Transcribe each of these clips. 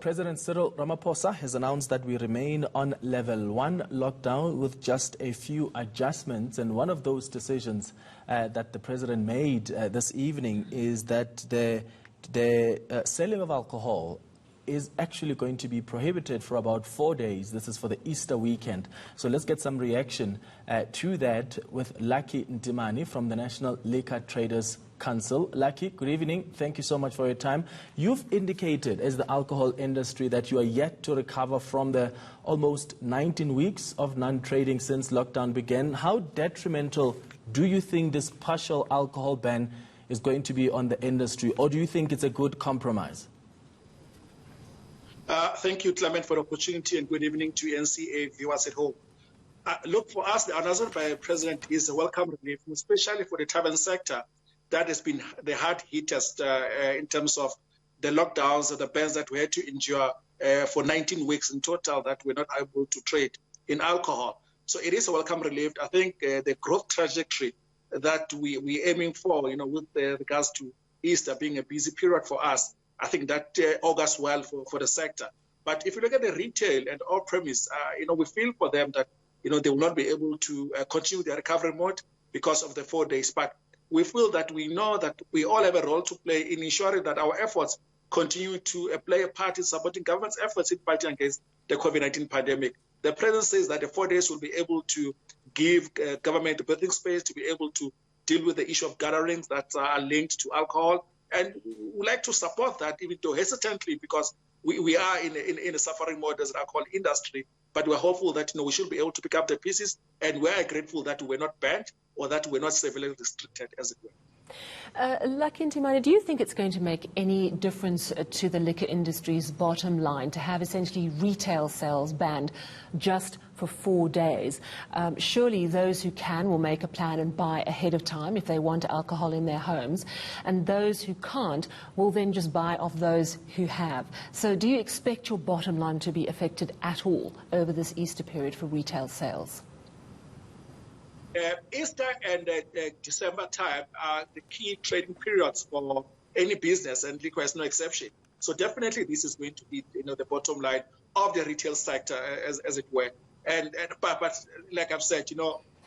President Cyril Ramaphosa has announced that we remain on level 1 lockdown with just a few adjustments. And one of those decisions that the president made this evening is that the selling of alcohol is actually going to be prohibited for about 4 days. This is for the Easter weekend. So let's get some reaction to that with Lucky Ntimane from the National Liquor Traders Council. Lucky, good evening. Thank you so much for your time. You've indicated as the alcohol industry that you are yet to recover from the almost 19 weeks of non-trading since lockdown began. How detrimental do you think this partial alcohol ban is going to be on the industry, or do you think it's a good compromise? Thank you, Clement, for the opportunity, and good evening to NCA viewers at home. Look, for us, the announcement by the President is a welcome relief, especially for the tavern sector that has been the hard hittest in terms of the lockdowns and the bans that we had to endure for 19 weeks in total that we're not able to trade in alcohol. So it is a welcome relief. I think the growth trajectory that we're aiming for, with regards to Easter being a busy period for us, I think that augurs well for the sector. But if you look at the retail and off-premise, we feel for them that, they will not be able to continue their recovery mode because of the 4 days. But we feel that we know that we all have a role to play in ensuring that our efforts continue to play a part in supporting government's efforts in fighting against the COVID-19 pandemic. The President says that the 4 days will be able to give government breathing space to be able to deal with the issue of gatherings that are linked to alcohol. And we would like to support that, even though hesitantly, because we are in a suffering mode as an alcohol industry. But we're hopeful that we should be able to pick up the pieces, and we are grateful that we're not banned or that we're not severely restricted, as it were. Lucky Ntimane, do you think it's going to make any difference to the liquor industry's bottom line to have essentially retail sales banned just for 4 days? Surely those who can will make a plan and buy ahead of time if they want alcohol in their homes, and those who can't will then just buy off those who have. So do you expect your bottom line to be affected at all over this Easter period for retail sales? Easter and December time are the key trading periods for any business, and liquor is no exception. So definitely this is going to be the bottom line of the retail sector, as it were. But like I've said,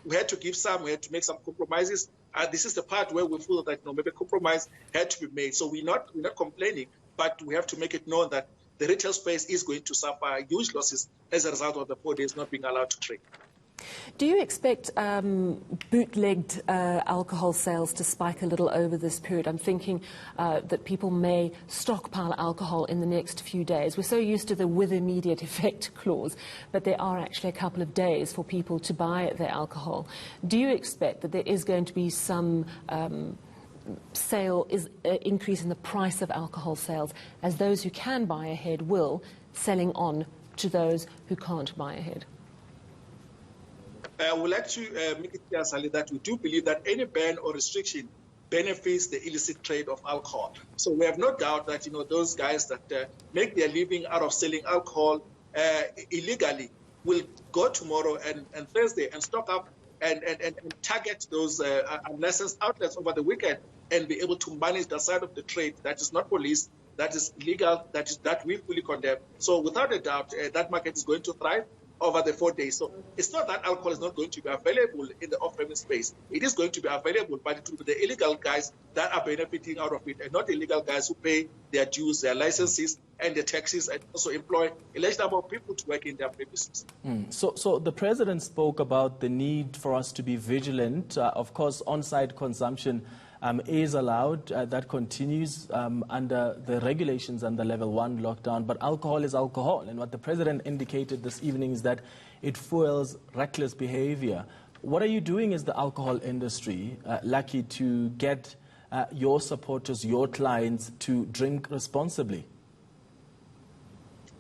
we had to give some, we had to make some compromises. This is the part where we feel that maybe compromise had to be made. So we're not complaining, but we have to make it known that the retail space is going to suffer huge losses as a result of the 4 days not being allowed to trade. Do you expect bootlegged alcohol sales to spike a little over this period? I'm thinking that people may stockpile alcohol in the next few days. We're so used to the with immediate effect clause, but there are actually a couple of days for people to buy their alcohol. Do you expect that there is going to be some increase in the price of alcohol sales, as those who can buy ahead will, selling on to those who can't buy ahead? I would like to make it clear, Sally, that we do believe that any ban or restriction benefits the illicit trade of alcohol. So we have no doubt that those guys that make their living out of selling alcohol illegally will go tomorrow and Thursday and stock up and target those unlicensed outlets over the weekend and be able to manage the side of the trade that is not policed, that is illegal, that we fully condemn. So without a doubt, that market is going to thrive over the 4 days. So it's not that alcohol is not going to be available in the off-premise space. It is going to be available, but it will be the illegal guys that are benefiting out of it, and not the illegal guys who pay their dues, their licenses, and their taxes, and also employ a large number of people to work in their premises. So the President spoke about the need for us to be vigilant. Of course, on-site consumption is allowed. That continues under the regulations under level 1 lockdown. But alcohol is alcohol. And what the President indicated this evening is that it fuels reckless behavior. What are you doing as the alcohol industry, Lucky, to get your supporters, your clients, to drink responsibly?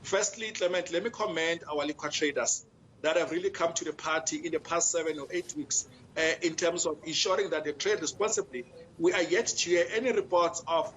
Firstly, Clement, let me commend our liquor traders that have really come to the party in the past 7 or 8 weeks in terms of ensuring that they trade responsibly. We are yet to hear any reports of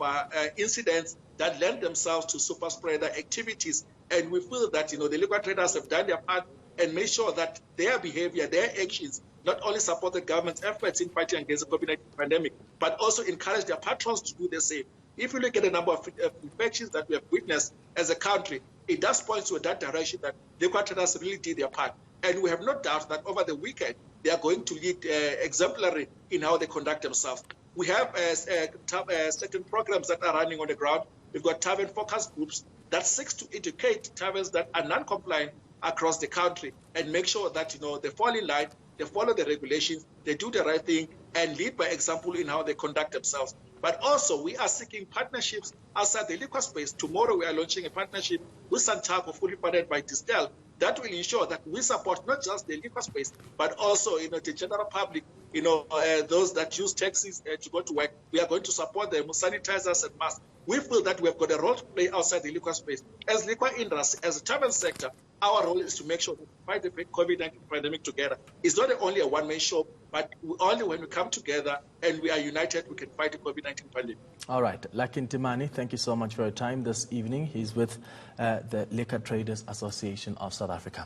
incidents that lend themselves to super spreader activities. And we feel that the liquor traders have done their part and made sure that their behavior, their actions, not only support the government's efforts in fighting against the COVID-19 pandemic, but also encourage their patrons to do the same. If you look at the number of infections that we have witnessed as a country, it does point to that direction that liquor traders really did their part. And we have no doubt that over the weekend, they are going to lead exemplary in how they conduct themselves. We have certain programs that are running on the ground. We've got tavern focus groups that seeks to educate taverns that are non-compliant across the country and make sure that, they fall in line, they follow the regulations, they do the right thing, and lead by example in how they conduct themselves. But also, we are seeking partnerships outside the liquor space. Tomorrow, we are launching a partnership with Santaco, fully funded by Distel, that will ensure that we support not just the liquor space, but also, the general public, those that use taxis to go to work. We are going to support them with sanitizers and masks. We feel that we have got a role to play outside the liquor space. As liquor industry, as a tavern sector, our role is to make sure that we fight the COVID-19 pandemic together. It's not only a one-man show, but only when we come together and we are united, we can fight the COVID-19 pandemic. All right. Ntimane, thank you so much for your time this evening. He's with the Liquor Traders Association of South Africa.